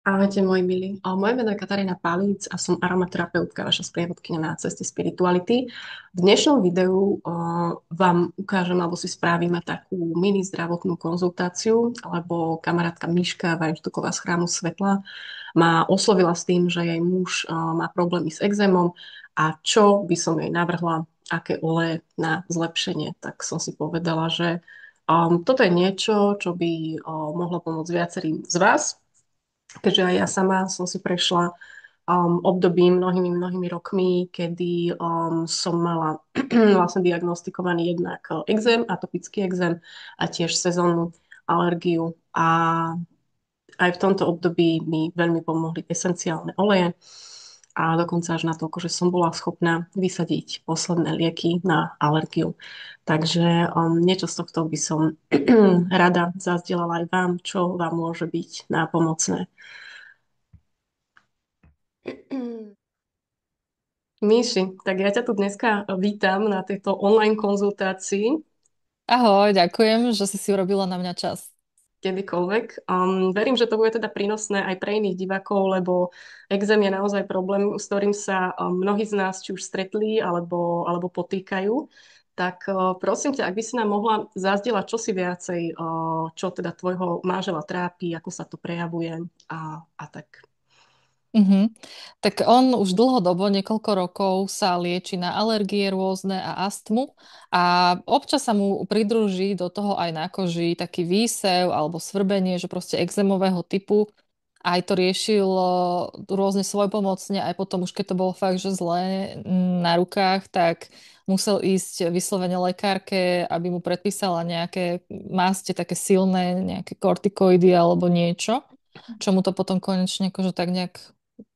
Ahojte, môj milý. Moje meno je Katarína Palíc a som aromaterapeutka, vaša sprievodkyňa na ceste spirituality. V dnešnom videu vám ukážem, alebo si spravíme takú mini zdravotnú konzultáciu, lebo kamarátka Miška Vajenštoková z Chrámu Svetla ma oslovila s tým, že jej muž má problémy s exémom a čo by som jej navrhla, aké oleje na zlepšenie. Tak som si povedala, že toto je niečo, čo by mohlo pomôcť viacerým z vás, keďže aj ja sama som si prešla obdobím mnohými rokmi, kedy som mala vlastne diagnostikovaný jednak exém, atopický exém a tiež sezónnu alergiu. A aj v tomto období mi veľmi pomohli esenciálne oleje a dokonca až natoľko, že som bola schopná vysadiť posledné lieky na alergiu. Takže niečo z tohto by som rada zazdielala aj vám, čo vám môže byť nápomocné. Míši, tak ja ťa tu dneska vítam na tejto online konzultácii, Ahoj, ďakujem, že si urobila na mňa čas. kedykoľvek. Verím, že to bude teda prínosné aj pre iných divákov, lebo exém je naozaj problém, s ktorým sa mnohí z nás či už stretli alebo potýkajú. Tak prosím ťa, ak by si nám mohla zazdieľať čosi viacej, čo teda tvojho manžela trápi, ako sa to prejavuje a tak. Mhm. Tak on už dlhodobo, niekoľko rokov sa lieči na alergie rôzne a astmu a občas sa mu pridruží do toho aj na koži taký výsev alebo svrbenie, že proste exémového typu. Aj to riešil rôzne svojpomocne, aj potom už keď to bolo fakt, že zlé na rukách, tak musel ísť vyslovene lekárke, aby mu predpísala nejaké máste také silné, nejaké kortikoidy alebo niečo, čo mu to potom konečne akože tak nejak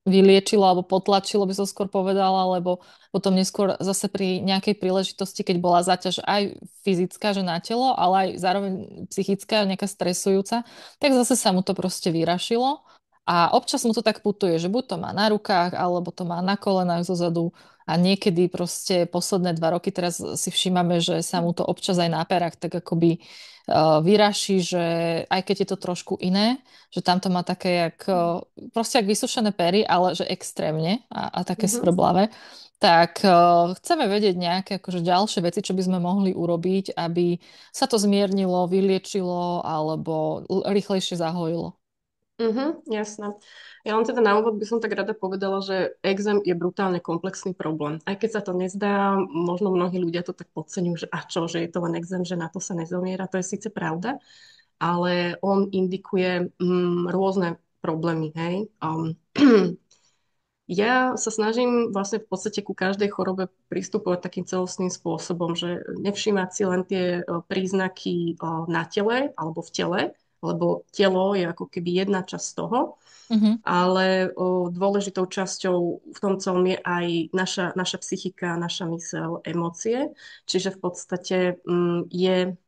vyliečilo alebo potlačilo, by som skôr povedala, lebo potom neskôr zase pri nejakej príležitosti, keď bola záťaž aj fyzická, že na telo, ale aj zároveň psychická, nejaká stresujúca, tak zase sa mu to proste vyrašilo. A občas mu to tak putuje, že buď to má na rukách, alebo to má na kolenách zozadu. A niekedy proste posledné 2 roky teraz si všímame, že sa mu to občas aj na perách tak akoby vyraší, že aj keď je to trošku iné, že tamto má také proste jak vysušené pery, ale že extrémne a také Mhm. svrblavé. Tak chceme vedieť nejaké akože ďalšie veci, čo by sme mohli urobiť, aby sa to zmiernilo, vyliečilo alebo rýchlejšie zahojilo. Jasné. Ja len teda na úvod by som tak rada povedala, že exém je brutálne komplexný problém. Aj keď sa to nezdá, možno mnohí ľudia to tak podceňujú, že a čo, že je to len exém, že na to sa nezomiera. To je síce pravda, ale on indikuje rôzne problémy, hej. Ja sa snažím vlastne v podstate ku každej chorobe pristupovať takým celostným spôsobom, že nevšímať si len tie príznaky na tele alebo v tele, lebo telo je ako keby jedna časť toho, Mhm. ale dôležitou časťou v tom celom je aj naša psychika, naša myseľ, emócie. Čiže v podstate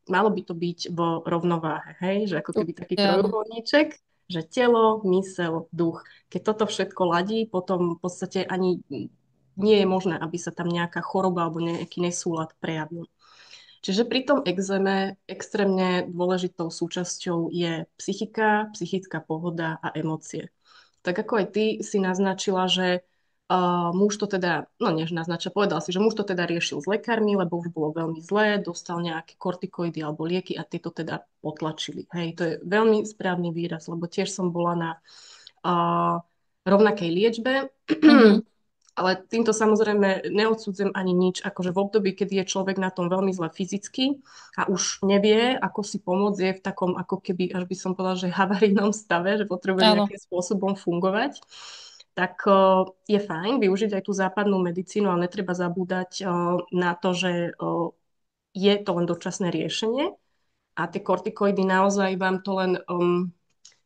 malo by to byť vo rovnováhe, hej? Že ako keby taký Určite áno. trojuholníček, že telo, myseľ, duch. Keď toto všetko ladí, potom v podstate ani nie je možné, aby sa tam nejaká choroba alebo nejaký nesúlad prejavil. Čiže pri tom exéme extrémne dôležitou súčasťou je psychika, psychická pohoda a emócie. Tak ako aj ty si naznačila, že muž to teda, no než naznačil, povedal si, že muž to teda riešil s lekármi, lebo už bolo veľmi zlé, dostal nejaké kortikoidy alebo lieky a tieto teda potlačili. Hej, to je veľmi správny výraz, lebo tiež som bola na uh, rovnakej liečbe. Mhm. Ale týmto samozrejme neodsudzujem ani nič, akože v období, kedy je človek na tom veľmi zle fyzicky a už nevie, ako si pomôcť, je v takom ako keby, až by som povedala, že havarijnom stave, že potrebuje Áno. nejakým spôsobom fungovať, tak je fajn využiť aj tú západnú medicínu, ale netreba zabúdať na to, že je to len dočasné riešenie a tie kortikoidy naozaj vám to len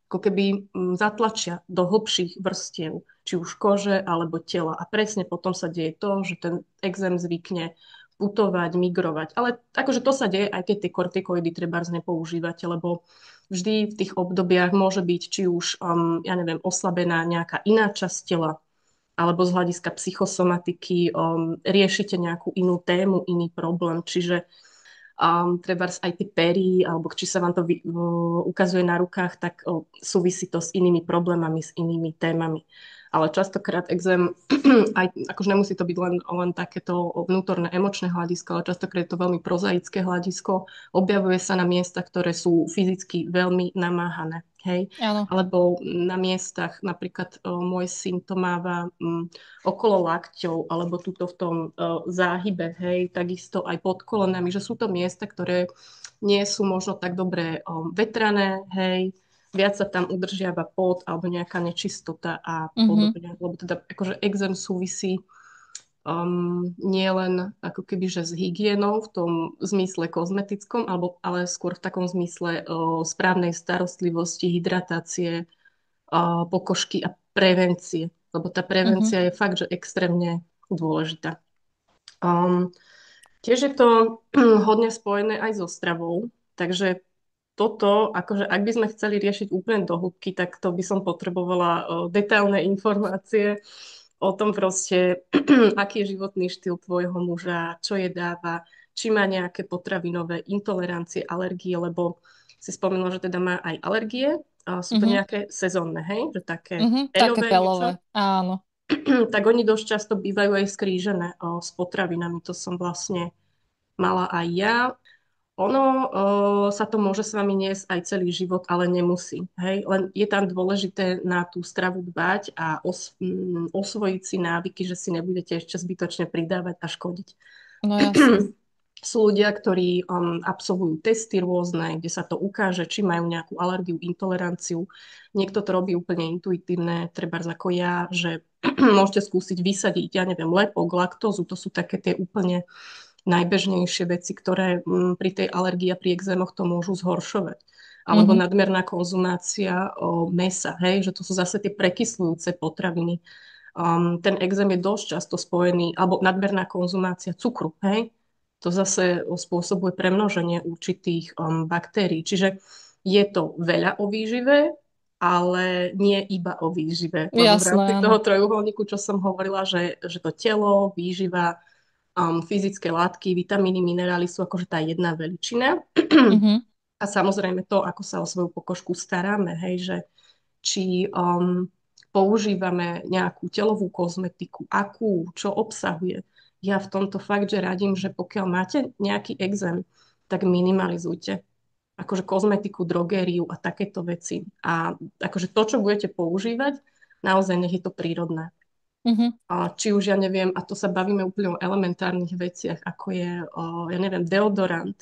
ako keby zatlačia do hlbších vrstiev, či už kože alebo tela. A presne potom sa deje to, že ten exém zvykne putovať, migrovať. Ale akože to sa deje, aj keď tie kortikoidy treba nepoužívate, lebo vždy v tých obdobiach môže byť či už, ja neviem, oslabená nejaká iná časť tela, alebo z hľadiska psychosomatiky riešite nejakú inú tému, iný problém. Čiže trebárs aj tie pery, alebo či sa vám to ukazuje na rukách, tak súvisí to s inými problémami, s inými témami. Ale častokrát exém, aj, akože nemusí to byť len takéto vnútorné emočné hľadisko, ale častokrát je to veľmi prozaické hľadisko. Objavuje sa na miestach, ktoré sú fyzicky veľmi namáhané. Hej? Áno. Alebo na miestach, napríklad môj syn to máva okolo lakťov, alebo tuto v tom záhybe, hej, takisto aj pod kolenami, že sú to miesta, ktoré nie sú možno tak dobre vetrané, hej, viac sa tam udržiava pot alebo nejaká nečistota a Mhm. podobne. Lebo teda akože exém súvisí nie len ako keby, že s hygienou v tom zmysle kozmetickom, ale skôr v takom zmysle správnej starostlivosti, hydratácie, pokožky a prevencie. Lebo tá Mhm. prevencia je fakt, že extrémne dôležitá. Um, Tiež je to hodne spojené aj so stravou, takže toto, akože ak by sme chceli riešiť úplne do hĺbky, tak to by som potrebovala detailné informácie o tom proste, aký je životný štýl tvojho muža, čo je dáva, či má nejaké potravinové intolerancie, alergie, lebo si spomenula, že teda má aj alergie, a sú to Mhm. nejaké sezónne, hej, že také Mhm. Také peľové niečo, pelové. Áno. tak oni dosť často bývajú aj skrížené s potravinami. To som vlastne mala aj ja. Ono sa to môže s vami niesť aj celý život, ale nemusí. Hej? Len je tam dôležité na tú stravu dbať a osvojiť si návyky, že si nebudete ešte zbytočne pridávať a škodiť. No jasné. Sú ľudia, ktorí absolvujú testy rôzne, kde sa to ukáže, či majú nejakú alergiu, intoleranciu. Niekto to robí úplne intuitívne, treba ako ja, že môžete skúsiť vysadiť, ja neviem, lepok, laktózu, to sú také tie úplne najbežnejšie veci, ktoré pri tej alergii a pri exémoch to môžu zhoršovať. Alebo Mhm. nadmerná konzumácia mesa, hej, že to sú zase tie prekyslujúce potraviny. Ten exém je dosť často spojený, alebo nadmerná konzumácia cukru, hej. To zase spôsobuje premnoženie určitých baktérií. Čiže je to veľa o výžive, ale nie iba o výžive. Lebo v rámci Jasné, toho áno. trojuholníku, čo som hovorila, že to telo, výživa, fyzické látky, vitamíny, minerály sú akože tá jedna veličina. Mhm. A samozrejme to, ako sa o svoju pokožku staráme, hej, že či používame nejakú telovú kozmetiku, akú, čo obsahuje. Ja v tomto fakt, že radím, že pokiaľ máte nejaký exém, tak minimalizujte akože kozmetiku, drogériu a takéto veci. A akože to, čo budete používať, naozaj nech je to prírodné. Mhm. A či už, ja neviem, a to sa bavíme úplne o elementárnych veciach, ako je, ja neviem, deodorant,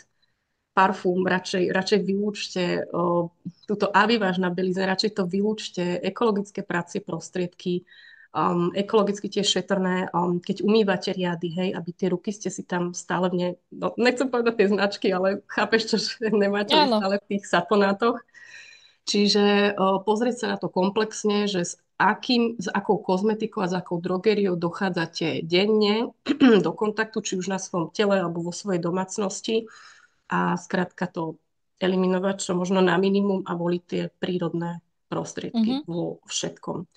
parfum, radšej vylúčte túto aviváž na belize, radšej to vylúčte, ekologické pracie prostriedky, ekologicky tiež šetrné, keď umývate riady, hej, aby tie ruky ste si tam stále no, nechcem povedať tie značky, ale chápeš, čo, že nemáte ich Áno. stále v tých saponátoch. Čiže pozrieť sa na to komplexne, že s akou kozmetikou a s akou drogériou dochádzate denne do kontaktu, či už na svojom tele alebo vo svojej domácnosti a skrátka to eliminovať čo možno na minimum a voliť tie prírodné prostriedky Mhm. vo všetkom.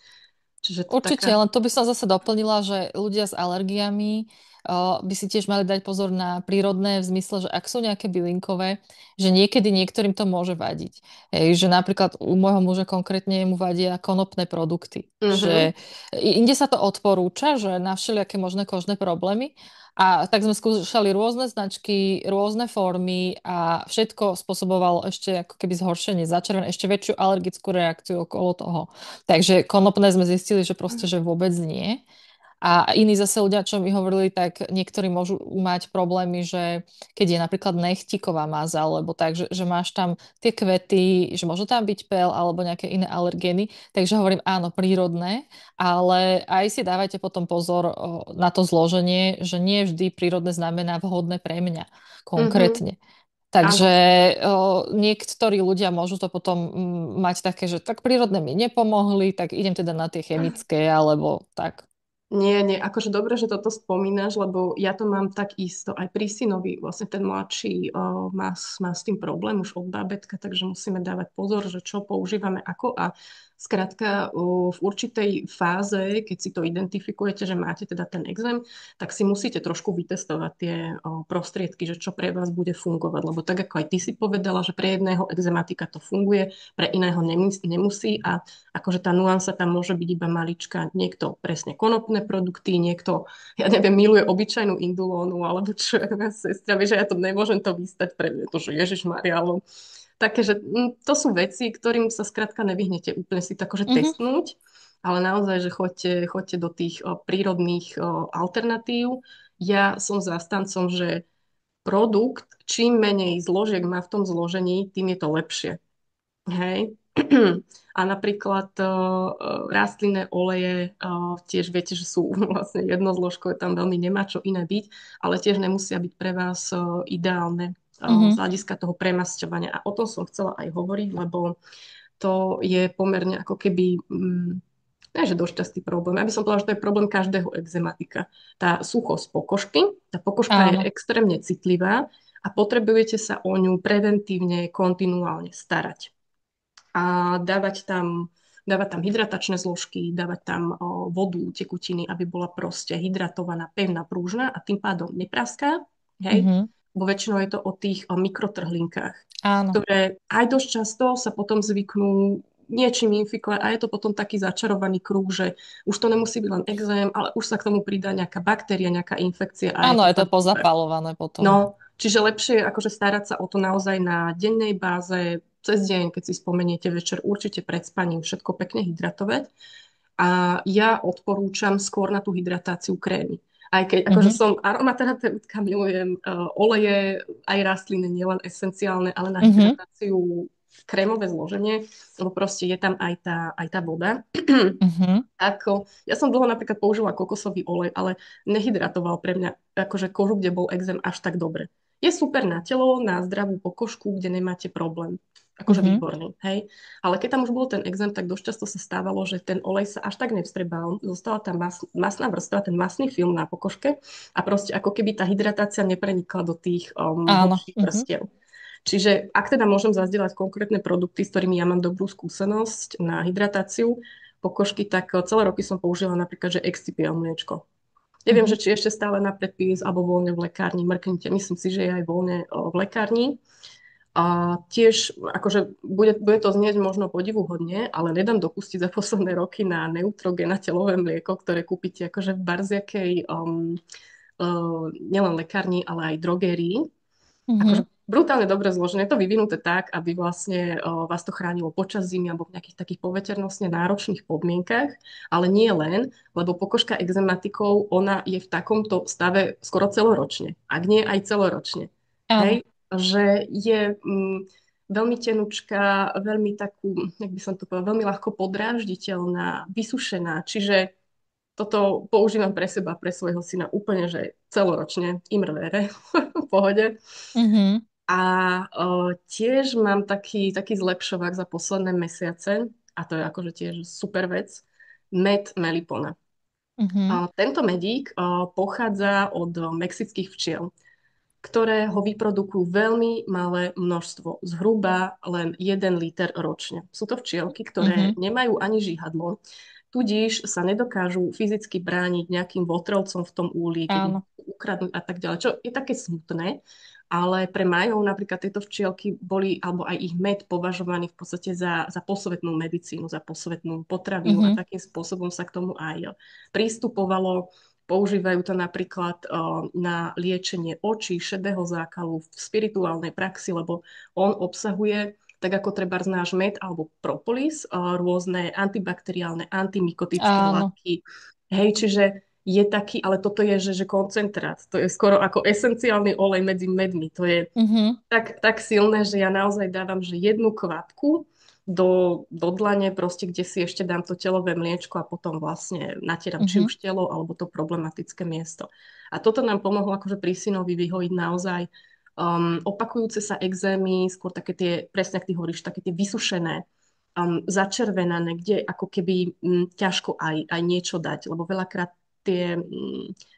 Čiže to Určite, taká... len to by som zase doplnila, že ľudia s alergiami by si tiež mali dať pozor na prírodné v zmysle, že ak sú nejaké bylinkové, že niekedy niektorým to môže vadiť. Hej, že napríklad u môjho muža konkrétne mu vadia konopné produkty. Mhm, Že inde sa to odporúča, že na všelijaké možné kožné problémy. A tak sme skúšali rôzne značky, rôzne formy a všetko spôsobovalo ešte ako keby zhoršenie, začervené, ešte väčšiu alergickú reakciu okolo toho. Takže konopné sme zistili, že proste, že vôbec nie. A iní zase ľudia, čo mi hovorili, tak niektorí môžu mať problémy, že keď je napríklad nechtíková máza, alebo tak, že máš tam tie kvety, že môže tam byť pel alebo nejaké iné alergény. Takže hovorím áno, prírodné, ale aj si dávajte potom pozor na to zloženie, že nie vždy prírodné znamená vhodné pre mňa mhm, konkrétne. Takže áno. niektorí ľudia môžu to potom mať také, že tak prírodné mi nepomohli, tak idem teda na tie chemické alebo tak. Nie, nie, akože dobre, že toto spomínaš, lebo ja to mám tak isto aj pri synovi. Vlastne ten mladší má s tým problém už od bábätka, takže musíme dávať pozor, že čo používame ako a Skrátka, v určitej fáze, keď si to identifikujete, že máte teda ten exém, tak si musíte trošku vytestovať tie prostriedky, že čo pre vás bude fungovať. Lebo tak ako aj ty si povedala, že pre jedného exematika to funguje, pre iného nemusí a akože tá nuansa tam môže byť iba malička. Niekto presne konopné produkty, niekto, ja neviem, miluje obyčajnú indulónu, alebo čo je sestra, vieš, že ja to nemôžem to vystať pre mňa, to, že Ježišmaria, ale také, že to sú veci, ktorým sa skrátka nevyhnete úplne si to akože Mhm. testnúť, ale naozaj, že choďte do tých prírodných alternatív. Ja som zástancom, že produkt, čím menej zložiek má v tom zložení, tým je to lepšie. Hej. A napríklad rastlinné oleje tiež viete, že sú vlastne jednozložkové, tam veľmi nemá čo iné byť, ale tiež nemusia byť pre vás ideálne z Mhm. hľadiska toho premasťovania. A o tom som chcela aj hovoriť, lebo to je pomerne ako keby, nie že dosť častý problém. Ja by som povedala, že to je problém každého exematika. Tá suchosť pokožky, tá pokožka je Áno. extrémne citlivá a potrebujete sa o ňu preventívne, kontinuálne starať a dávať tam hydratačné zložky, dávať tam vodu, tekutiny, aby bola proste hydratovaná, pevná, prúžna a tým pádom nepraská, hej? Mhm. Bo väčšinou je to o tých mikrotrhlinkách, Áno. ktoré aj dosť často sa potom zvyknú niečím infikovať a je to potom taký začarovaný kruh, že už to nemusí byť len exém, ale už sa k tomu pridá nejaká baktéria, nejaká infekcia a je Áno, to je to fakt super. pozapalované potom. No, čiže lepšie je akože starať sa o to naozaj na dennej báze, cez deň, keď si spomeniete večer, určite pred spaním všetko pekne hydratovať. A ja odporúčam skôr na tú hydratáciu krémy. Aj keď akože Mhm. som aromaterapeutka, milujem oleje, aj rastliny, nielen esenciálne, ale na Mhm. hydratáciu krémové zloženie, lebo proste je tam aj tá voda. Mhm. Ako, ja som dlho napríklad použila kokosový olej, ale nehydratoval pre mňa akože kožu, kde bol exém až tak dobre. Je super na telo, na zdravú pokožku, kde nemáte problém. Akože Mhm. výborný, hej. Ale keď tam už bol ten exém, tak dosť často sa stávalo, že ten olej sa až tak nevstrebal. Zostala tam masná vrstva, ten masný film na pokožke a proste ako keby tá hydratácia neprenikla do tých Áno. hlbších Mhm. vrstiev. Čiže ak teda môžem zazdieľať konkrétne produkty, s ktorými ja mám dobrú skúsenosť na hydratáciu pokožky, tak celé roky som použila napríklad, že Excipiel mliečko. Neviem, Mhm. že či ešte stále na predpis alebo voľne v lekárni, mrknite. Myslím si, že je aj voľne v lekárni. A tiež, akože bude to znieť možno podivuhodne, ale nedám dopustiť za posledné roky na Neutrogena telové mlieko, ktoré kúpite akože v barziakej nielen lekárni, ale aj drogérii, Mhm. akože brutálne dobre zložené. Je to vyvinuté tak, aby vlastne vás to chránilo počas zimy alebo v nejakých takých poveternostne náročných podmienkach, ale nie len, lebo pokožka exematikov, ona je v takomto stave skoro celoročne, ak nie aj celoročne. Áno. Hej? Že je veľmi tenučká, veľmi takú, jak by som to povedala, veľmi ľahko podrážditeľná, vysušená, čiže toto používam pre seba, pre svojho syna úplne, že celoročne, imrvére, v pohode. Mhm. A tiež mám taký zlepšovák za posledné mesiace, a to je akože tiež super vec, med melipona. Mhm. Tento medík pochádza od mexických včiel, ktoré ho vyprodukujú veľmi malé množstvo, zhruba len 1 liter ročne. Sú to včielky, ktoré Mhm. nemajú ani žihadlo, tudíž sa nedokážu fyzicky brániť nejakým votrelcom v tom úli, keď ich Áno. ukradnú a tak ďalej, čo je také smutné, ale pre Majov napríklad tieto včielky boli, alebo aj ich med považovaný v podstate za posvetnú medicínu, za posvetnú potravinu a Mhm. takým spôsobom sa k tomu aj prístupovalo. Používajú to napríklad na liečenie očí, šedého zákalu v spirituálnej praxi, lebo on obsahuje, tak ako treba náš med alebo propolis, rôzne antibakteriálne, antimykotické Áno. látky. Hej, čiže je taký, ale toto je, že koncentrát. To je skoro ako esenciálny olej medzi medmi. To je Mhm. tak silné, že ja naozaj dávam, že jednu kvapku do dlane, proste, kde si ešte dám to telové mliečko a potom vlastne natieram či Mhm. už telo alebo to problematické miesto. A toto nám pomohlo akože pri synovi vyhojiť naozaj opakujúce sa exémy, skôr také tie, presne ak ty hovoríš, také tie vysušené, začervenané, kde ako keby ťažko aj niečo dať, lebo veľakrát tie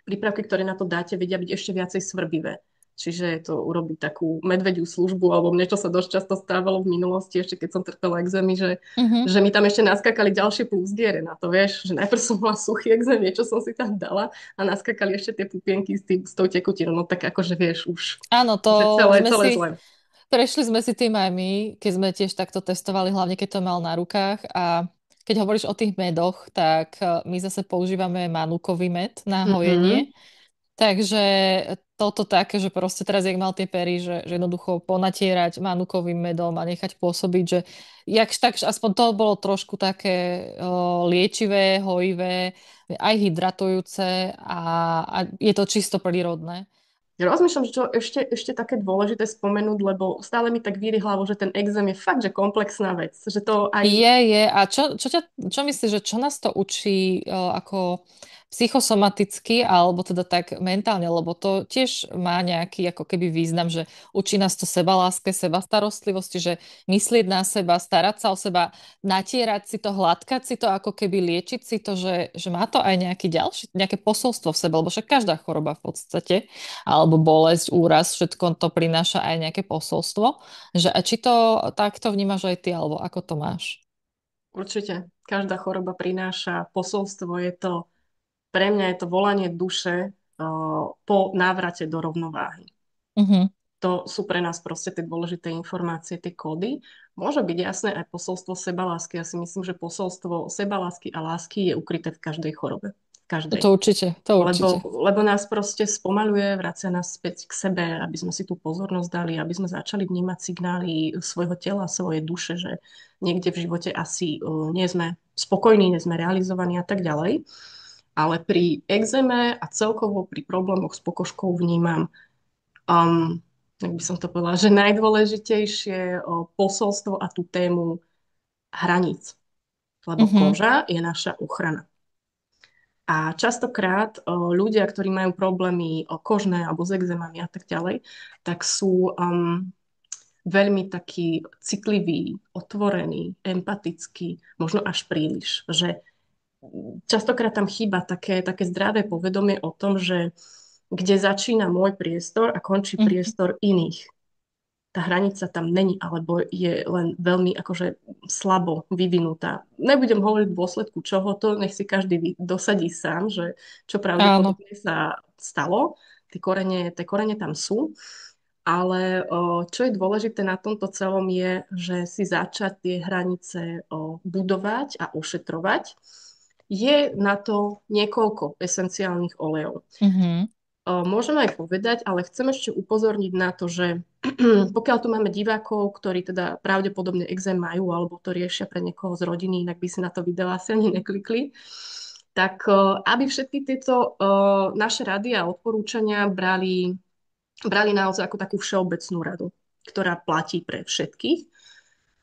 prípravky, ktoré na to dáte, vedia byť ešte viacej svrbivé. Čiže to urobiť takú medvediu službu, alebo mne, čo sa dosť často stávalo v minulosti, ešte keď som trpela exémy, Mhm. že mi tam ešte naskakali ďalšie plusdiere na to, vieš, že najprv som mala suchý exém, niečo som si tam dala a naskakali ešte tie pupienky s tou tekutinou, no tak akože vieš, Áno, to už je celé, sme celé si, zle. prešli sme si tým aj my, keď sme tiež takto testovali, hlavne keď to mal na rukách. A keď hovoríš o tých medoch, tak my zase používame manukový med na Mhm. hojenie. Takže toto také, že proste teraz, jak mal tie pery, že jednoducho ponatierať manukovým medom a nechať pôsobiť, že jakž tak, aspoň to bolo trošku také liečivé, hojivé, aj hydratujúce a je to čisto prírodné. Rozmýšľam, že čo ešte také dôležité spomenúť, lebo stále mi tak víri hlavu, že ten exém je fakt, že komplexná vec. Že to aj Je. A čo myslíš, že čo nás to učí ako psychosomaticky, alebo teda tak mentálne, lebo to tiež má nejaký ako keby význam, že učí nás to sebaláske, sebastarostlivosti, že myslieť na seba, starať sa o seba, natierať si to, hladkať si to, ako keby liečiť si to, že má to aj nejaký ďalší, nejaké posolstvo v sebe, lebo však každá choroba v podstate, alebo bolesť, úraz, všetko to prináša aj nejaké posolstvo. Že, a či to takto vnímaš aj ty, alebo ako to máš? určite každá choroba prináša posolstvo. Pre mňa je to volanie duše po návrate do rovnováhy. Mhm, To sú pre nás proste tie dôležité informácie, tie kódy. Môže byť jasné aj posolstvo sebalásky. Ja si myslím, že posolstvo sebalásky a lásky je ukryté v každej chorobe. V každej. to určite. Lebo nás proste spomaľuje, vracia nás späť k sebe, aby sme si tú pozornosť dali, aby sme začali vnímať signály svojho tela, svojej duše, že niekde v živote asi nie sme spokojní, nie sme realizovaní a tak ďalej. Ale pri exéme a celkovo pri problémoch s pokožkou vnímam, um, jak by som to povedala, že najdôležitejšie posolstvo a tú tému hraníc. Lebo Mhm, koža je naša ochrana. A častokrát ľudia, ktorí majú problémy kožné alebo s exémami a tak ďalej, tak sú veľmi takí citliví, otvorení, empatickí, možno až príliš. Že častokrát tam chýba také zdravé povedomie o tom, že kde začína môj priestor a končí mhm. priestor iných. Tá hranica tam není, alebo je len veľmi akože slabo vyvinutá. Nebudem hovoriť v dôsledku čoho to, nech si každý dosadí sám, že čo Áno. pravdepodobne sa stalo. Tie korene tam sú. Ale čo je dôležité na tomto celom je, že si začať tie hranice budovať a ošetrovať. Je na to niekoľko esenciálnych olejov. Mhm, Môžem aj povedať, ale chcem ešte upozorniť na to, že pokiaľ tu máme divákov, ktorí teda pravdepodobne exém majú alebo to riešia pre niekoho z rodiny, inak by si na to video asi ani neklikli, tak aby všetky tieto naše rady a odporúčania brali naozaj ako takú všeobecnú radu, ktorá platí pre všetkých,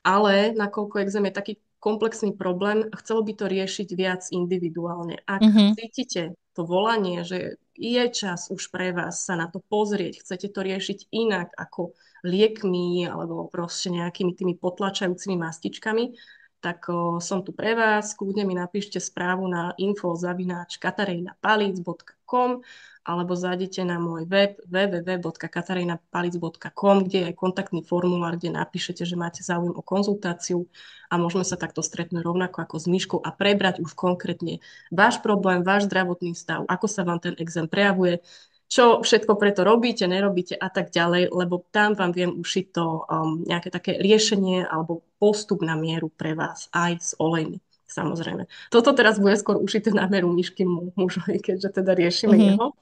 ale nakoľko exém je taký komplexný problém, chcelo by to riešiť viac individuálne. Ak mhm. cítite to volanie, že je čas už pre vás sa na to pozrieť, chcete to riešiť inak ako liekmi alebo proste nejakými tými potlačajúcimi mastičkami, tak som tu pre vás. Kľudne mi napíšte správu na info@katareinapalic.com alebo zájdete na môj web www.katareinapalic.com, kde je aj kontaktný formulár, kde napíšete, že máte záujem o konzultáciu a môžeme sa takto stretnúť rovnako ako s Myškou a prebrať už konkrétne váš problém, váš zdravotný stav, ako sa vám ten exém prejavuje, čo všetko preto robíte, nerobíte a tak ďalej, lebo tam vám viem ušiť to nejaké také riešenie alebo postup na mieru pre vás aj s olejmi. Samozrejme. Toto teraz bude skôr ušité na mieru Myšky mužovi, keďže teda riešime Mhm, jeho.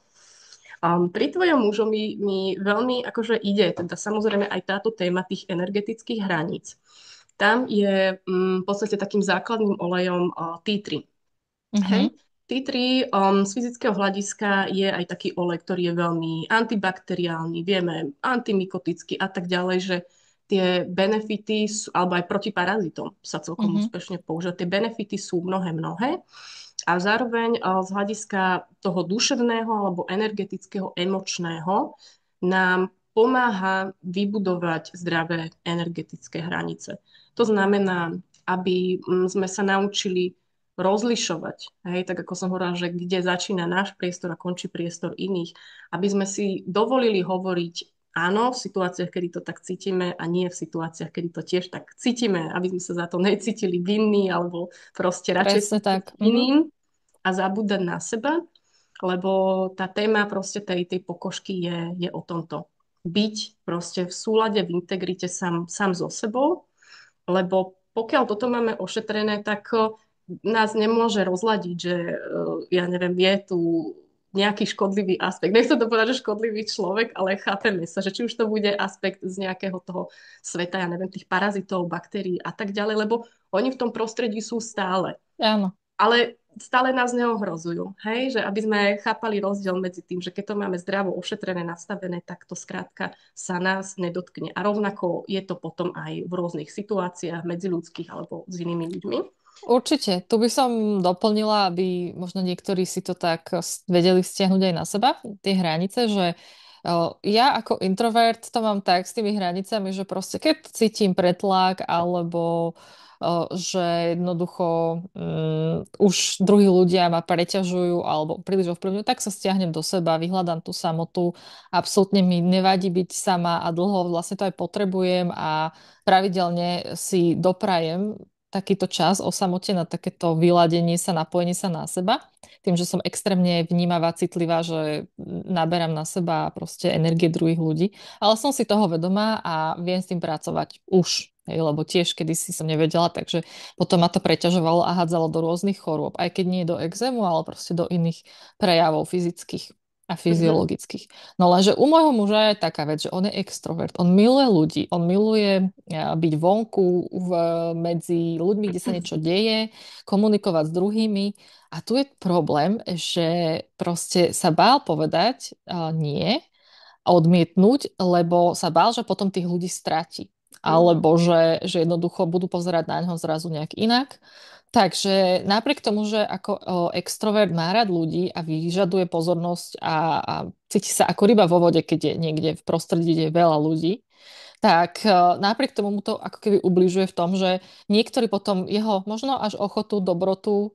Pri tvojom mužovi mi veľmi akože ide, teda samozrejme aj táto téma tých energetických hraníc. Tam je v podstate takým základným olejom tea tree. mhm, Hej? Tea tree z fyzického hľadiska je aj taký olej, ktorý je veľmi antibakteriálny, vieme, antimikotický a tak ďalej, že tie benefity sú, alebo aj proti parazitom sa celkom mhm, úspešne používa. Tie benefity sú mnohé, mnohé. A zároveň z hľadiska toho duševného alebo energetického, emočného nám pomáha vybudovať zdravé energetické hranice. To znamená, aby sme sa naučili rozlišovať, hej, tak ako som hovorila, že kde začína náš priestor a končí priestor iných, aby sme si dovolili hovoriť áno v situáciách, kedy to tak cítime a nie v situáciách, kedy to tiež tak cítime, aby sme sa za to necítili vinní alebo proste radšej Presne slúžiť tak. iným a zabúdať na seba, lebo tá téma proste tej pokožky je o tomto. Byť proste v súlade, v integrite sám so sebou, lebo pokiaľ toto máme ošetrené, tak nás nemôže rozladiť, že ja neviem, je tu nejaký škodlivý aspekt. Nechcem to povedať, že škodlivý človek, ale chápeme sa, že či už to bude aspekt z nejakého toho sveta, ja neviem, tých parazitov, baktérií a tak ďalej, lebo oni v tom prostredí sú stále. Áno. Ale stále nás neohrozujú. Hej? Že aby sme chápali rozdiel medzi tým, že keď to máme zdravo ošetrené, nastavené, tak to skrátka sa nás nedotkne. A rovnako je to potom aj v rôznych situáciách medziľudských alebo s inými ľuďmi. Určite. Tu by som doplnila, aby možno niektorí si to tak vedeli stiahnuť aj na seba, tie hranice, že ja ako introvert to mám tak s tými hranicami, že proste keď cítim pretlak alebo že jednoducho už druhí ľudia ma preťažujú alebo príliš ovplyvňujú, tak sa stiahnem do seba, vyhľadám tú samotu. Absolútne mi nevadí byť sama a dlho vlastne to aj potrebujem a pravidelne si doprajem takýto čas o samote na takéto vyladenie sa, napojenie sa na seba. Tým, že som extrémne vnímavá, citlivá, že naberám na seba proste energie druhých ľudí. Ale som si toho vedomá a viem s tým pracovať už. Hej, lebo tiež kedysi som nevedela, takže potom ma to preťažovalo a hádzalo do rôznych chorôb. Aj keď nie do exému, ale proste do iných prejavov fyzických a Mhm. fyziologických. No lenže u môjho muža je taká vec, že on je extrovert, on miluje ľudí, on miluje byť vonku medzi ľuďmi, kde sa niečo deje, komunikovať s druhými. A tu je problém, že proste sa bál povedať nie a odmietnúť, lebo sa bál, že potom tých ľudí stratí. Mhm. Alebo že jednoducho budú pozerať na ňo zrazu nejak inak. Takže napriek tomu, že ako extrovert má rád ľudí a vyžaduje pozornosť a cíti sa ako ryba vo vode, keď je niekde v prostredí, kde je veľa ľudí, tak napriek tomu mu to ako keby ubližuje v tom, že niektorí potom jeho možno až ochotu, dobrotu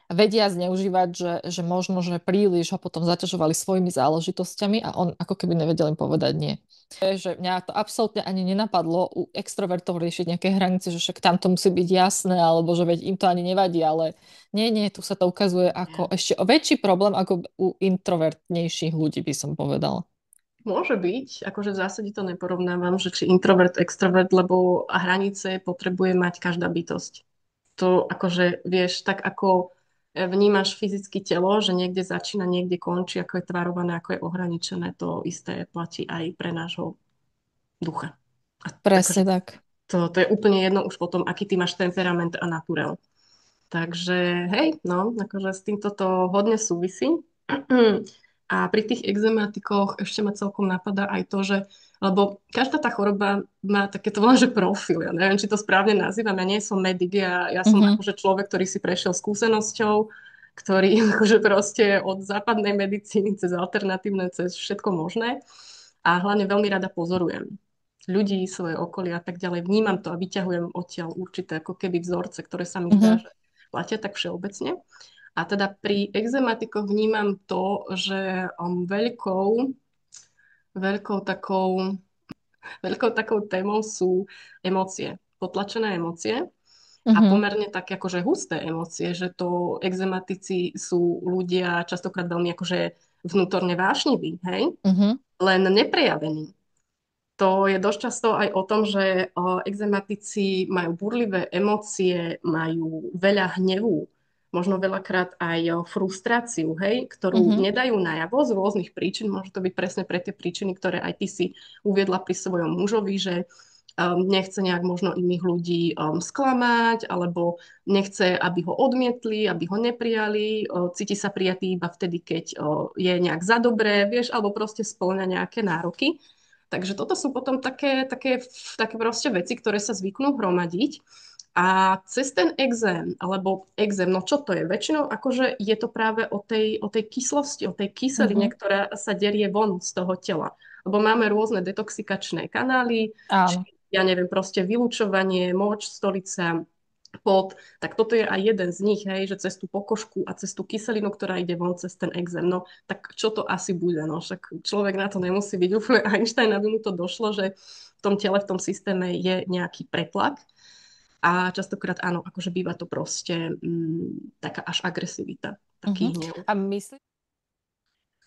vedia zneužívať, že možno, že príliš ho potom zaťažovali svojimi záležitosťami a on ako keby nevedel im povedať nie. Že mňa to absolútne ani nenapadlo u extrovertov riešiť nejaké hranice, že však tam to musí byť jasné, alebo že veď im to ani nevadí, ale nie, tu sa to ukazuje ako ešte väčší problém ako u introvertnejších ľudí, by som povedala. Môže byť, akože v zásade to neporovnávam, že či introvert, extrovert, lebo hranice potrebuje mať každá bytosť. To akože vieš, tak ako vnímaš fyzicky telo, že niekde začína, niekde končí, ako je tvarované, ako je ohraničené, to isté platí aj pre nášho ducha. A Presne takže tak. to je úplne jedno už potom, aký ty máš temperament a naturel. Takže hej, no, akože s týmto to hodne súvisí. A pri tých exematikoch ešte ma celkom napadá aj to, že lebo každá tá choroba má takéto volá, že profil. Ja neviem, či to správne nazývam. Ja nie som medic, ja som Mhm, akože človek, ktorý si prešiel skúsenosťou, ktorý akože proste od západnej medicíny cez alternatívne, cez všetko možné. A hlavne veľmi rada pozorujem ľudí, svoje okolie a tak ďalej. Vnímam to a vyťahujem odtiaľ určité ako keby vzorce, ktoré sa mi zdá, mhm, že platia tak všeobecne. A teda pri exematikoch vnímam to, že veľkou takou, veľkou takou témou sú emócie, potlačené emócie a mhm, pomerne také akože husté emócie, že to exematici sú ľudia častokrát veľmi akože vnútorne vášniví, hej? mhm, Len neprejavení. To je dosť často aj o tom, že exematici majú burlivé emócie, majú veľa hnevu, možno veľakrát aj frustráciu, hej, ktorú mhm. nedajú najavo z rôznych príčin. Môže to byť presne pre tie príčiny, ktoré aj ty si uviedla pri svojom mužovi, že nechce nejak možno iných ľudí sklamať, alebo nechce, aby ho odmietli, aby ho neprijali, cíti sa prijatý iba vtedy, keď je nejak za dobré, vieš, alebo proste spĺňa nejaké nároky. Takže toto sú potom také proste veci, ktoré sa zvyknú hromadiť. A cez ten exém, alebo exém, no čo to je? Väčšinou akože je to práve o tej kyslosti, o tej kyseline, Mhm. ktorá sa derie von z toho tela. Lebo máme rôzne detoxikačné kanály, či Áno. ja neviem, proste vylúčovanie, moč, stolica, pot, tak toto je aj jeden z nich, hej, že cez tú pokožku a cez tú kyselinu, ktorá ide von cez ten exém. No, tak čo to asi bude? No, však človek na to nemusí byť úplne Einstein, aby mu to došlo, že v tom tele, v tom systéme je nejaký pretlak. A častokrát áno, akože býva to proste taká až agresivita, Mhm. taký hnev. A myslíš,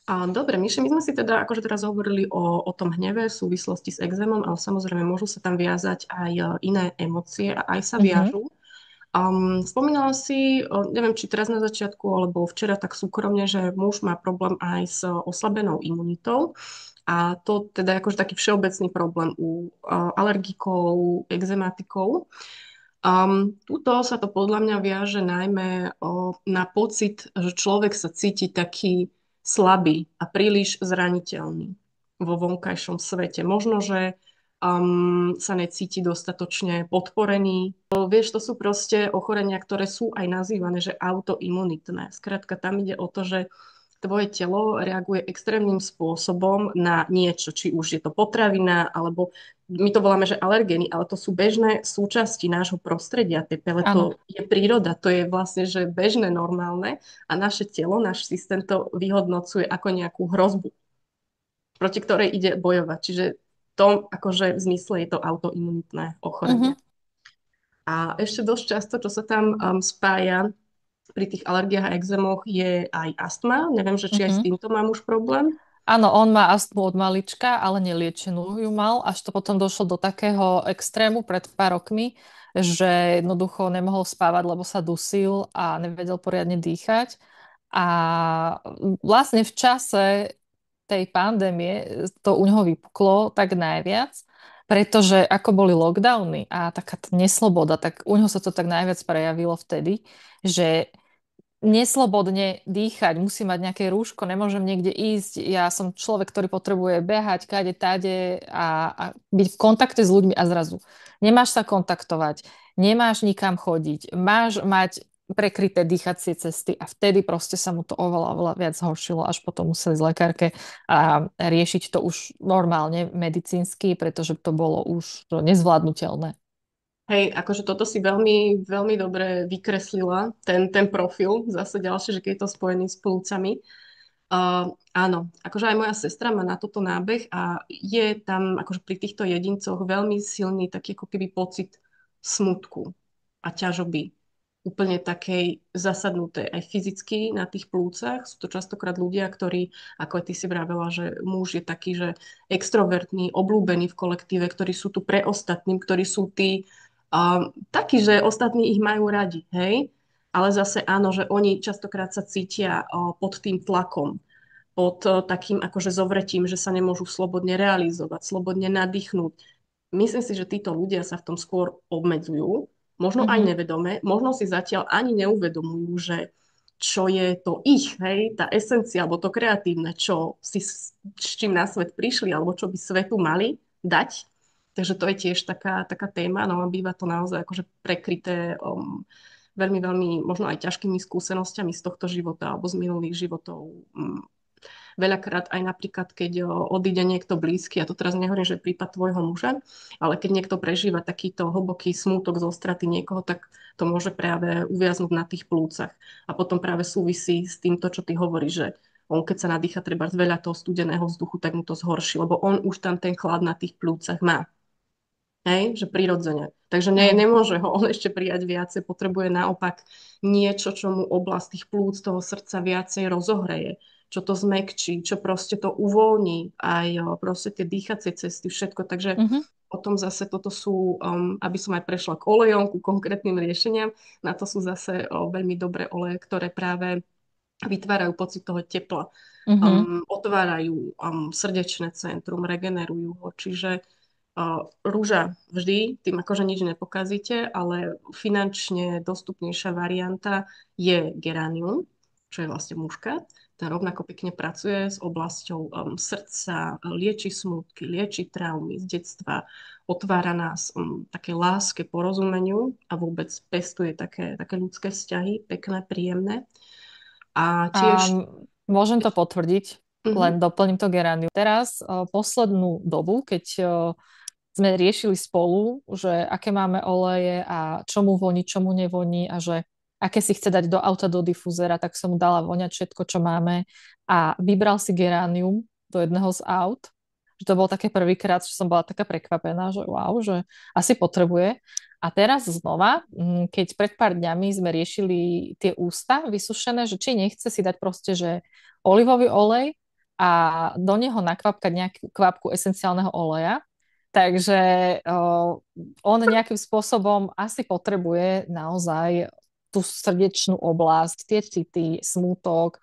A dobre, Myši, my sme si teda akože teraz hovorili o tom hneve v súvislosti s exémom, ale samozrejme môžu sa tam viazať aj iné emócie a aj sa mhm, viažú. Spomínala si, neviem, či teraz na začiatku, alebo včera tak súkromne, že muž má problém aj s oslabenou imunitou. A to teda je akože taký všeobecný problém u alergikov, exematikov. Tuto sa to podľa mňa viaže najmä na pocit, že človek sa cíti taký slabý a príliš zraniteľný vo vonkajšom svete. Možno, že sa necíti dostatočne podporený. Vieš, to sú proste ochorenia, ktoré sú aj nazývané, že autoimunitné. Skrátka, tam ide o to, že tvoje telo reaguje extrémnym spôsobom na niečo, či už je to potravina, alebo my to voláme, že alergény, ale to sú bežné súčasti nášho prostredia. Tepele áno. to je príroda, to je vlastne, že bežné, normálne a naše telo, náš systém to vyhodnocuje ako nejakú hrozbu, proti ktorej ide bojovať. Čiže v tom akože v zmysle je to autoimunitné ochorenie. Mhm, A ešte dosť často, čo sa tam spája pri tých alergiách a exémoch, je aj astma. Neviem, že či aj s mhm. týmto mám už problém. Áno, on má astmu od malička, ale neliečenú ju mal, až to potom došlo do takého extrému pred pár rokmi, že jednoducho nemohol spávať, lebo sa dusil a nevedel poriadne dýchať. A vlastne v čase tej pandémie to u neho vypuklo tak najviac, pretože ako boli lockdowny a taká nesloboda, tak u neho sa to tak najviac prejavilo vtedy, že neslobodne dýchať, musí mať nejaké rúško, nemôžem niekde ísť. Ja som človek, ktorý potrebuje behať kade, tade a byť v kontakte s ľuďmi a zrazu nemáš sa kontaktovať, nemáš nikam chodiť, máš mať prekryté dýchacie cesty a vtedy proste sa mu to oveľa, oveľa viac zhoršilo, až potom museli z lekárke a riešiť to už normálne medicínsky, pretože to bolo už nezvládnutelné. Hej, akože toto si veľmi, veľmi dobre vykreslila, ten profil, zase ďalšie, že keď je to spojený s plúcami. Áno, akože aj moja sestra má na toto nábeh a je tam akože pri týchto jedincoch veľmi silný taký ako keby pocit smutku a ťažoby. Úplne takej zasadnutej aj fyzicky na tých plúcach. Sú to častokrát ľudia, ktorí, ako aj ty si vravela, že muž je taký, že extrovertný, obľúbený v kolektíve, ktorí sú tu pre ostatným, ktorí sú tí takí, že ostatní ich majú radi, hej? Ale zase áno, že oni častokrát sa cítia pod tým tlakom, pod takým akože zovretím, že sa nemôžu slobodne realizovať, slobodne nadýchnúť. Myslím si, že títo ľudia sa v tom skôr obmedzujú, možno aj Mhm, nevedome, možno si zatiaľ ani neuvedomujú, že čo je to ich, hej, tá esencia, alebo to kreatívne, čo si s čím na svet prišli, alebo čo by svetu mali dať. Takže to je tiež taká téma, no a býva to naozaj akože prekryté veľmi, veľmi možno aj ťažkými skúsenosťami z tohto života alebo z minulých životov. Veľakrát aj napríklad, keď odíde niekto blízky, a to teraz nehovorím, že je prípad tvojho muža, ale keď niekto prežíva takýto hlboký smútok zo straty niekoho, tak to môže práve uviaznuť na tých plúcach. A potom práve súvisí s týmto, čo ty hovoríš, že on keď sa nadýcha treba z veľa toho studeného vzduchu, tak mu to zhorší, lebo on už tam ten chlad na tých plúcach má. Hej, že prirodzene. Takže áno. nemôže ho on ešte prijať viacej, potrebuje naopak niečo, čo mu oblasť tých plúc, toho srdca viacej rozohreje, čo to zmekčí, čo proste to uvoľní, aj proste tie dýchacie cesty, všetko. Takže Mhm. potom zase toto sú, aby som aj prešla k olejom, ku konkrétnym riešeniam, na to sú zase veľmi dobré oleje, ktoré práve vytvárajú pocit toho tepla, Mhm. otvárajú srdečné centrum, regenerujú ho. Čiže rúža vždy, tým akože nič nepokazíte, ale finančne dostupnejšia varianta je geranium, čo je vlastne muškat. Ten rovnako pekne pracuje s oblasťou srdca, lieči smútky, lieči traumy z detstva, otvára nás také láske, porozumeniu a vôbec pestuje také ľudské vzťahy, pekné, príjemné. A A tiež... môžem to potvrdiť, Mhm. len doplním to geranium. Teraz poslednú dobu, keď sme riešili spolu, že aké máme oleje a čo mu voní, čo mu nevoní a že aké si chce dať do auta, do difuzera, tak som mu dala voňať všetko, čo máme a vybral si geránium do jedného z aut. Že to bolo také prvýkrát, že som bola taká prekvapená, že wow, že asi potrebuje. A teraz znova, keď pred pár dňami sme riešili tie ústa vysušené, že či nechce si dať proste, že olivový olej a do neho nakvapkať nejakú kvapku esenciálneho oleja. Takže on nejakým spôsobom asi potrebuje naozaj tú srdečnú oblasť, tie city, smútok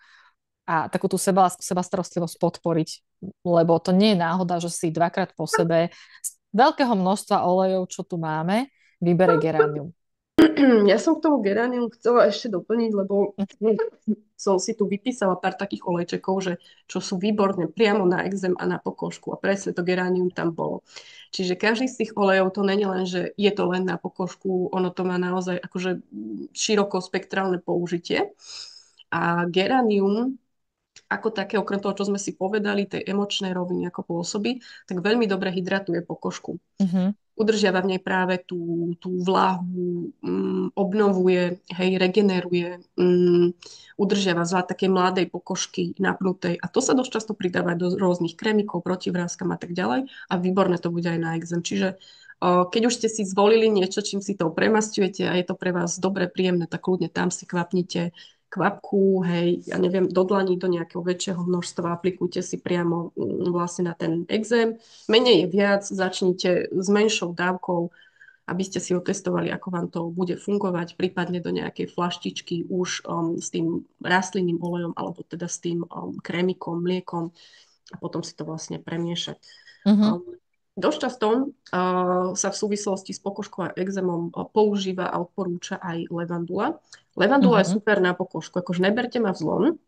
a takú tú sebastarostlivosť podporiť. Lebo to nie je náhoda, že si dvakrát po sebe z veľkého množstva olejov, čo tu máme, vybere geránium. Ja som k tomu gerániu chcela ešte doplniť, lebo som si tu vypísala pár takých olejčekov, že čo sú výborné priamo na exém a na pokožku. A presne to geránium tam bolo. Čiže každý z tých olejov, to není len, že je to len na pokožku, ono to má naozaj akože širokospektrálne použitie. A geránium ako také, okrem toho, čo sme si povedali, tej emočnej roviny, ako pôsobí, tak veľmi dobre hydratuje pokožku. Mhm, Udržiava v nej práve tú vláhu, obnovuje, hej, regeneruje, udržiava zvlád také mladej pokožky, napnutej. A to sa dosť často pridáva do rôznych krémikov, protivrázkam a tak ďalej. A výborné to bude aj na exém. Čiže keď už ste si zvolili niečo, čím si to premastujete a je to pre vás dobre, príjemné, tak kľudne tam si kvapnite kvapku, hej, ja neviem, do dlaní, do nejakého väčšieho množstva, aplikujte si priamo vlastne na ten exém. Menej je viac, začnite s menšou dávkou, aby ste si otestovali, ako vám to bude fungovať, prípadne do nejakej flaštičky už s tým rastlinným olejom alebo teda s tým krémikom, mliekom a potom si to vlastne premiešať. mhm, Um, Dosť často sa v súvislosti s pokožkou a exémom používa a odporúča aj levandula. Levandula je mhm, super na pokožku, akože neberte ma vzlom,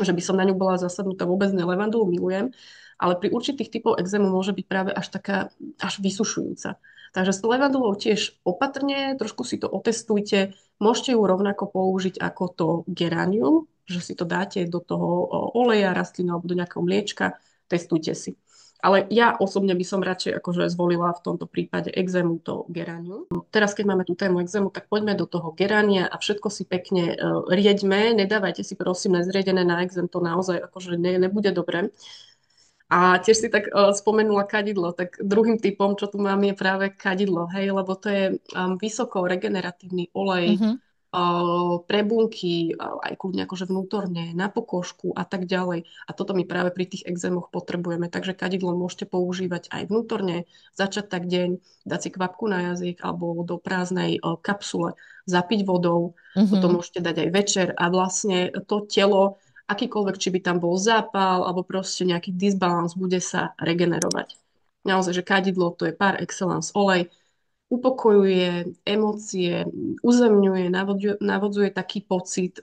že by som na ňu bola zasadnutá, vôbec ne, levandulu milujem, ale pri určitých typoch exému môže byť práve až taká, až vysušujúca. Takže s levandulou tiež opatrne, trošku si to otestujte. Môžete ju rovnako použiť ako to geranium, že si to dáte do toho oleja, rastliny alebo do nejakého mliečka, testujte si. Ale ja osobne by som radšej akože zvolila v tomto prípade exému to geranium. Teraz, keď máme tú tému exému, tak poďme do toho gerania a všetko si pekne rieďme. Nedávajte si prosím nezriedené na exém, to naozaj akože nebude dobre. A tiež si tak spomenula kadidlo, tak druhým typom, čo tu mám, je práve kadidlo, hej, lebo to je vysoko regeneratívny olej mhm, pre bunky, aj kľudne akože vnútorne, na pokožku a tak ďalej. A toto my práve pri tých exémoch potrebujeme. Takže kadidlo môžete používať aj vnútorne, začať tak deň, dať si kvapku na jazyk alebo do prázdnej kapsule, zapiť vodou, potom mhm. môžete dať aj večer a vlastne to telo akýkoľvek, či by tam bol zápal alebo proste nejaký disbalans, bude sa regenerovať. Naozaj, že kadidlo to je par excellence olej, upokojuje emócie, uzemňuje, navodzuje taký pocit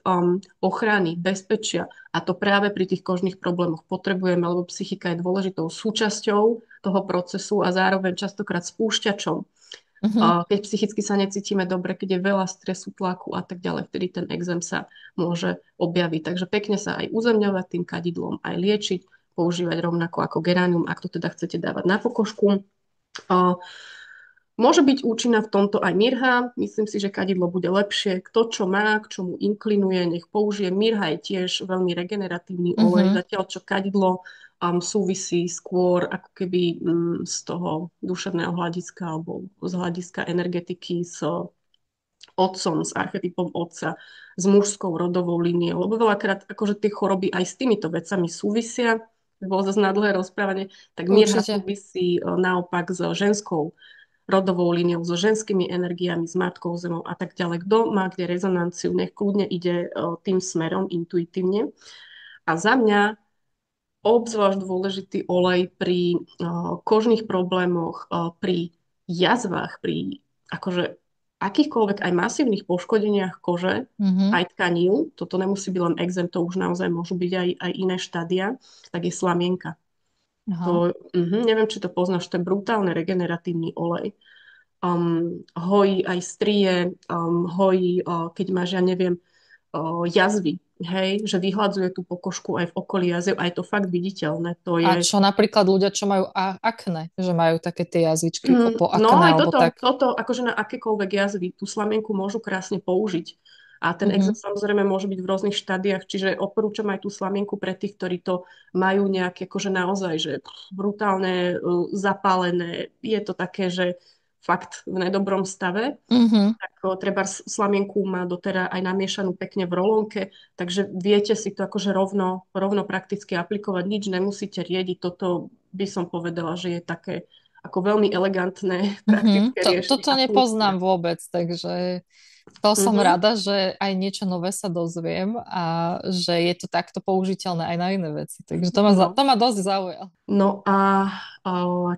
ochrany, bezpečia. A to práve pri tých kožných problémoch potrebujeme, lebo psychika je dôležitou súčasťou toho procesu a zároveň častokrát spúšťačom. Mhm. Keď psychicky sa necítime dobre, keď je veľa stresu, tlaku a tak ďalej, vtedy ten exém sa môže objaviť. Takže pekne sa aj uzemňovať tým kadidlom, aj liečiť, používať rovnako ako geránium, ak to teda chcete dávať na pokožku. Môže byť účinná v tomto aj mirha. Myslím si, že kadidlo bude lepšie. Kto čo má, k čomu inklinuje, nech použije. Mirha je tiež veľmi regeneratívny olej, Mhm. zatiaľ čo kadidlo súvisí skôr ako keby z toho duševného hľadiska alebo z hľadiska energetiky s otcom, s archetypom otca, s mužskou rodovou líniou. Lebo veľakrát akože tie choroby aj s týmito vecami súvisia. Bolo zase na dlhé rozprávanie, tak mirha Určite. súvisí naopak s ženskou rodovou líniou, so ženskými energiami, s matkou zemou a tak ďalej. Kto má kde rezonanciu, nech kľudne ide tým smerom intuitívne. A za mňa obzvlášť dôležitý olej pri kožných problémoch, pri jazvách, pri akože akýchkoľvek aj masívnych poškodeniach kože, Mhm. aj tkanív, toto nemusí byť len exém, to už naozaj môžu byť aj iné štádia, tak je slamienka. Aha. To, neviem, či to poznáš, to je brutálne regeneratívny olej. Hojí aj strie, hojí, keď máš, ja neviem, jazvy. hej, že vyhľadzuje tú pokožku aj v okolí jaziev, aj to fakt viditeľné. To A je čo napríklad ľudia, čo majú akné, že majú také tie jazvičky po No akné aj alebo tak. toto akože na akékoľvek jazvy, tú slamienku môžu krásne použiť. A ten exém Mhm. samozrejme môže byť v rôznych štádiách, čiže odporúčam aj tú slamienku pre tých, ktorí to majú nejaké akože naozaj, že brutálne zapálené. Je to také, že fakt v nedobrom stave. Mhm. Tak treba slamienku má doteraz aj namiešanú pekne v rolónke, takže viete si to akože rovno prakticky aplikovať. Nič nemusíte riediť. Toto by som povedala, že je také ako veľmi elegantné, Mhm. praktické riešenie Toto a funkčné. nepoznám vôbec, takže to som Mhm. rada, že aj niečo nové sa dozviem a že je to takto použiteľné aj na iné veci. Takže to No. ma dosť zaujalo. No a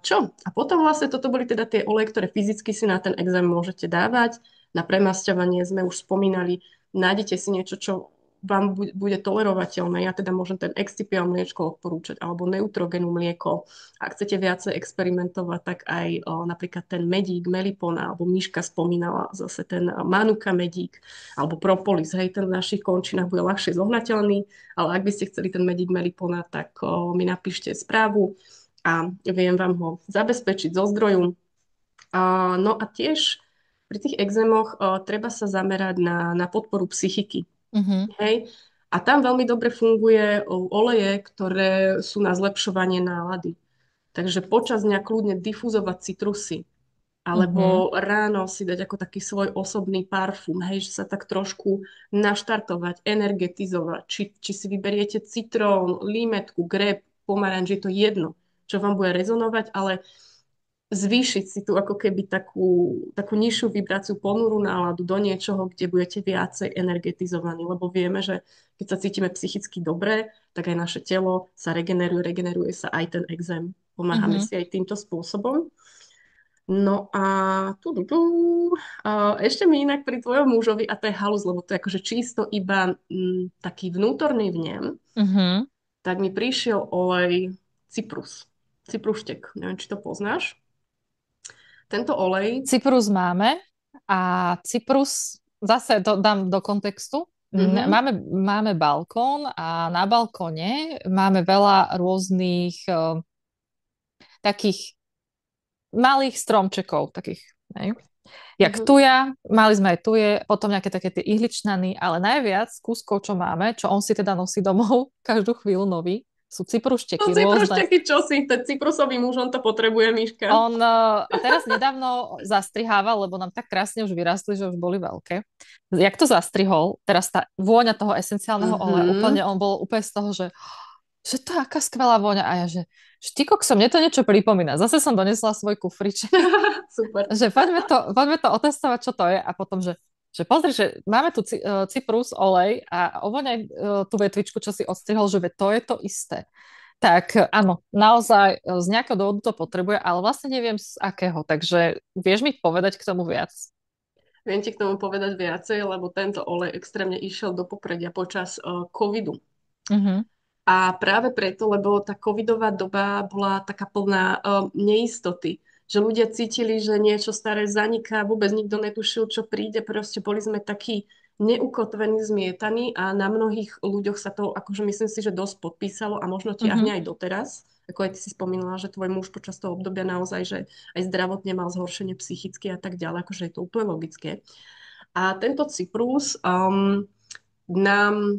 čo? A potom vlastne toto boli teda tie oleje, ktoré fyzicky si na ten exém môžete dávať. Na premasťovanie sme už spomínali. Nájdete si niečo, čo vám bude tolerovateľné. Ja teda môžem ten excipial mliečko odporúčať, alebo neutrogenu mlieko. Ak chcete viacej experimentovať, tak aj napríklad ten medík, melipona, alebo Miška spomínala zase ten manuka medík, alebo propolis. Hej, ten v našich končinách bude ľahšie zohnateľný, ale ak by ste chceli ten medík melipona, tak mi napíšte správu a viem vám ho zabezpečiť zo zdroju. No a tiež pri tých exémoch treba sa zamerať na podporu psychiky. Mhm. Hej? A tam veľmi dobre funguje oleje, ktoré sú na zlepšovanie nálady. Takže počas dňa kľudne difuzovať citrusy, Mhm. alebo ráno si dať ako taký svoj osobný parfum, hej, že sa tak trošku naštartovať, energetizovať. Či si vyberiete citrón, límetku, greb, pomaranč, je to jedno, čo vám bude rezonovať, ale zvýšiť si tu ako keby takú nižšiu vibráciu, ponurú náladu do niečoho, kde budete viacej energetizovaní, lebo vieme, že keď sa cítime psychicky dobre, tak aj naše telo sa regeneruje sa aj ten exém. Pomáhame Mhm. si aj týmto spôsobom. No a ešte mi inak pri tvojom mužovi, a to je halus, lebo to je akože čisto iba taký vnútorný vnem, Mhm. tak mi prišiel olej cyprus. Cypruštek. Neviem, či to poznáš. Tento olej. Cyprus máme a Cyprus, zase to dám do kontextu. Mhm, Máme balkón a na balkóne máme veľa rôznych takých malých stromčekov, takých, hej. Jak mhm. tuja, mali sme aj tuje, potom nejaké také tie ihličnany, ale najviac kúskov, čo máme, čo on si teda nosí domov každú chvíľu nový, sú To cyprušteky rôzne. cyprušteky, čo si? Ten cyprusový muž, on to potrebuje, Miška. A teraz nedávno zastrihával, lebo nám tak krásne už vyrastli, že už boli veľké. Jak to zastrihol, teraz tá vôňa toho esenciálneho oleja, Mhm. úplne, on bol úplne z toho, že to je aká skvelá vôňa. A ja, že ty kokso, mne to niečo pripomína. Zase som donesla svoj kufriček, Super. že poďme to otestovať, čo to je. A potom, že pozri, že máme tu cyprus, olej a ovoňaj tú vetvičku, čo si odstrihol, že to je to isté. Tak áno, naozaj z nejakého dôvodu to potrebuje, ale vlastne neviem z akého, takže vieš mi povedať k tomu viac? Viem ti k tomu povedať viacej, lebo tento olej extrémne išiel do popredia počas covidu. Mhm, A práve preto, lebo tá covidová doba bola taká plná neistoty, že ľudia cítili, že niečo staré zaniká, vôbec nikto netušil, čo príde, proste boli sme takí neukotvení, zmietaní a na mnohých ľuďoch sa to, akože myslím si, že dosť podpísalo a možno mhm, ťahne aj doteraz. Ako aj ty si spomínala, že tvoj muž počas toho obdobia naozaj, že aj zdravotne mal zhoršenie psychicky a tak ďalej, akože je to úplne logické. A tento Cyprus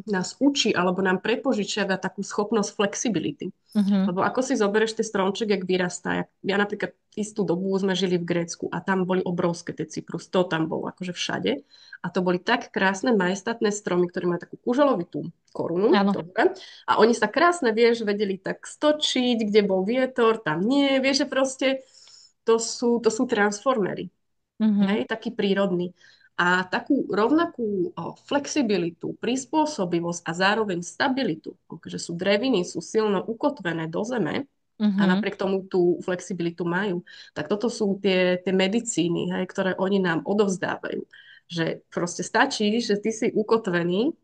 nás učí alebo nám prepožičiava takú schopnosť flexibility. mhm, Lebo ako si zoberieš ten stromček, jak vyrastá. Ja napríklad istú dobu sme žili v Grécku a tam boli obrovské tie cyprus. To tam bolo akože všade. A to boli tak krásne, majestátne stromy, ktoré majú takú kuželovitú korunu. áno. Dobre. A oni sa krásne, vieš, vedeli tak stočiť, kde bol vietor, tam nie. Vieš, že proste to sú transformery. Mhm, Hej, taký prírodný. A takú rovnakú flexibilitu, prispôsobivosť a zároveň stabilitu, že sú dreviny, sú silno ukotvené do zeme a mhm, napriek tomu tú flexibilitu majú, tak toto sú tie medicíny, hej, ktoré oni nám odovzdávajú. Že proste stačí, že ty si ukotvený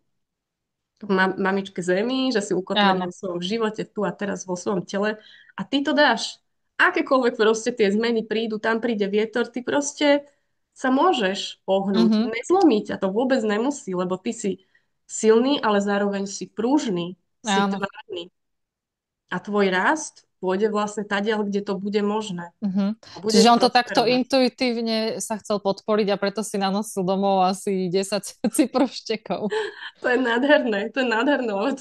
v mamičke zemi, že si ukotvený áno. v svojom živote tu a teraz vo svojom tele a ty to dáš. Akékoľvek proste tie zmeny prídu, tam príde vietor, ty proste sa môžeš pohnúť. Mhm, Nezlomí ťa to vôbec nemusí, lebo ty si silný, ale zároveň si pružný, si Áno. tvárny. A tvoj rast pôjde vlastne tadiaľ, kde to bude možné. Mhm. A Čiže budeš on to takto prosperovať. intuitívne sa chcel podporiť a preto si nanosil domov asi 10 ciproštekov. To je nádherné, to je nádherné, lebo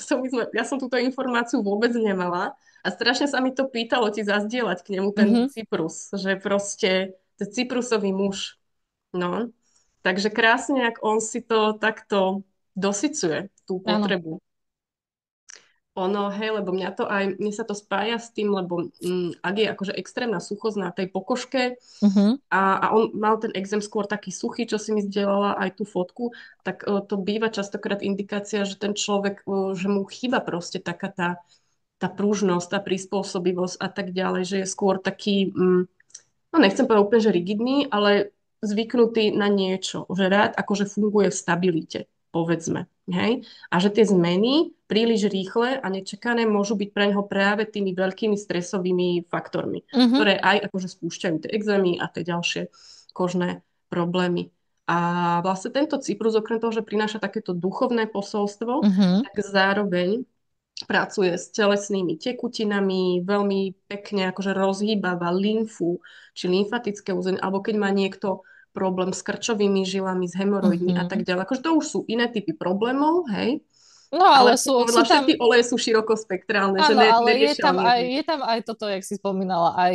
ja som túto informáciu vôbec nemala a strašne sa mi to pýtalo ti zazdieľať k nemu ten Mhm. Cyprus, že proste to je cyprusový muž. No, takže krásne, ak on si to takto dosycuje, tú Áno. potrebu. Ono, hej, lebo mne sa to spája s tým, lebo ak je akože extrémna suchosť na tej pokožke Mhm. a on mal ten exém skôr taký suchý, čo si mi zdieľala aj tú fotku, tak to býva častokrát indikácia, že ten človek, že mu chýba proste taká tá pružnosť, tá prispôsobivosť a tak ďalej, že je skôr taký, no nechcem povedať úplne, že rigidný, ale zvyknutý na niečo, že rád akože funguje v stabilite, povedzme. Hej? A že tie zmeny príliš rýchle a nečakané môžu byť pre neho práve tými veľkými stresovými faktormi, Mhm. ktoré aj akože spúšťajú tie exémy a tie ďalšie kožné problémy. A vlastne tento Cyprus, okrem toho, že prináša takéto duchovné posolstvo, Mhm. tak zároveň pracuje s telesnými tekutinami, veľmi pekne akože rozhýbava lymfu, či lymfatické územie, alebo keď má niekto problém s krčovými žilami, s hemoroidmi a Mhm. tak ďalej. Akože to už sú iné typy problémov, hej? No Ale ale ako som sú povedala, tam, všetky oleje sú širokospektrálne, že áno, ale neriešia len jedno. je tam aj toto, jak si spomínala, aj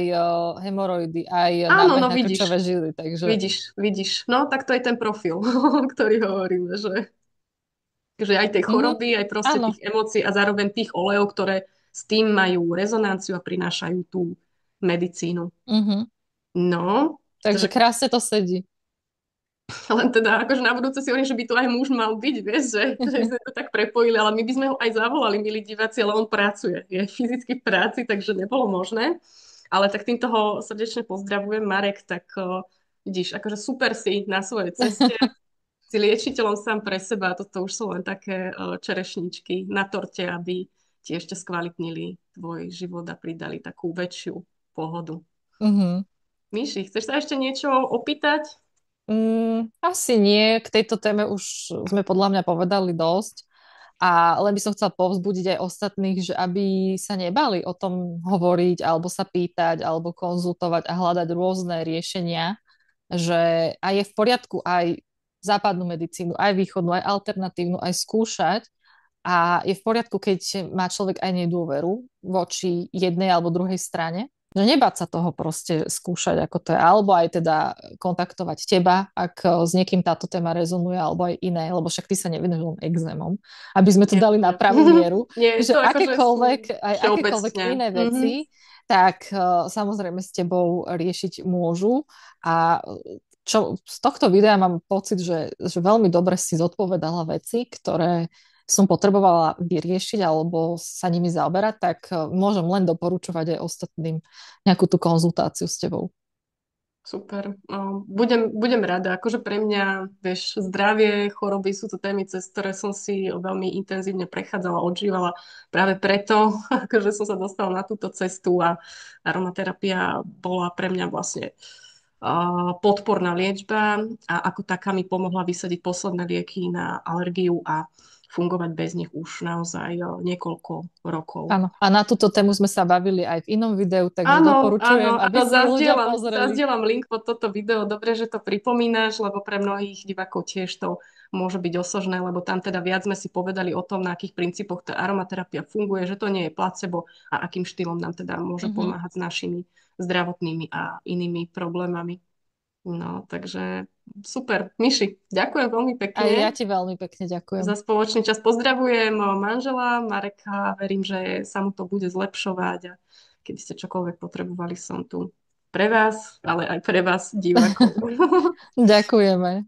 hemoroidy, aj Áno, nábeh no na krčové vidíš, žily, takže vidíš. No, tak to je ten profil, ktorý hovoríme, že aj tej mhm. choroby, aj proste Áno. tých emócií a zároveň tých olejov, ktoré s tým majú rezonanciu a prinášajú tú medicínu. Mhm. No, Takže takže krásne to sedí. len teda akože na budúce si hovorím, že by tu aj muž mal byť, vieš, že sme to tak prepojili, ale my by sme ho aj zavolali, milí diváci, ale on pracuje. Je fyzicky v práci, takže nebolo možné. Ale tak týmto ho srdečne pozdravujem, Marek, tak vidíš, akože super si na svojej ceste, si liečiteľom sám pre seba, toto už sú len také čerešničky na torte, aby ti ešte skvalitnili tvoj život a pridali takú väčšiu pohodu. Mhm. Myši, chceš sa ešte niečo opýtať? Asi nie, k tejto téme už sme podľa mňa povedali dosť. A len by som chcela povzbudiť aj ostatných, že aby sa nebali o tom hovoriť, alebo sa pýtať, alebo konzultovať a hľadať rôzne riešenia, že aj je v poriadku aj západnú medicínu, aj východnú, aj alternatívnu, aj skúšať. A je v poriadku, keď má človek aj nedôveru voči jednej alebo druhej strane. Že nebáť sa toho proste skúšať, ako to je. Alebo aj teda kontaktovať teba, ak s niekým táto téma rezonuje, alebo aj iné, lebo však ty sa nevenuješ len exémom. Aby sme to Nie, dali na nie. pravú mieru, Nie, že to akože sú akékoľvek všeobecne. iné Mhm. veci, tak samozrejme s tebou riešiť môžu. A čo z tohto videa mám pocit, že veľmi dobre si zodpovedala veci, ktoré som potrebovala vyriešiť alebo sa nimi zaoberať, tak môžem len doporučovať aj ostatným nejakú tú konzultáciu s tebou. Super. No, budem rada. Akože pre mňa, vieš, zdravie, choroby sú to témy, cez ktoré som si veľmi intenzívne prechádzala, odžívala. Práve preto, akože som sa dostala na túto cestu a aromaterapia bola pre mňa vlastne podporná liečba a ako taká mi pomohla vysadiť posledné lieky na alergiu a fungovať bez nich už naozaj niekoľko rokov. Áno. A na túto tému sme sa bavili aj v inom videu, takže Áno, áno, doporučujem, áno, aby si ľudia pozreli. zazdielam link pod toto video. Dobre, že to pripomínaš, lebo pre mnohých divákov tiež to môže byť osožné, lebo tam teda viac sme si povedali o tom, na akých princípoch tá aromaterapia funguje, že to nie je placebo a akým štýlom nám teda môže Mhm. pomáhať s našimi zdravotnými a inými problémami. No, takže super. Myši, ďakujem veľmi A ja pekne ti veľmi pekne ďakujem. za spoločný čas. Pozdravujem manžela Mareka, verím, že sa mu to bude zlepšovať a keď ste čokoľvek potrebovali, som tu pre vás, ale aj pre vás, divákov. Ďakujeme.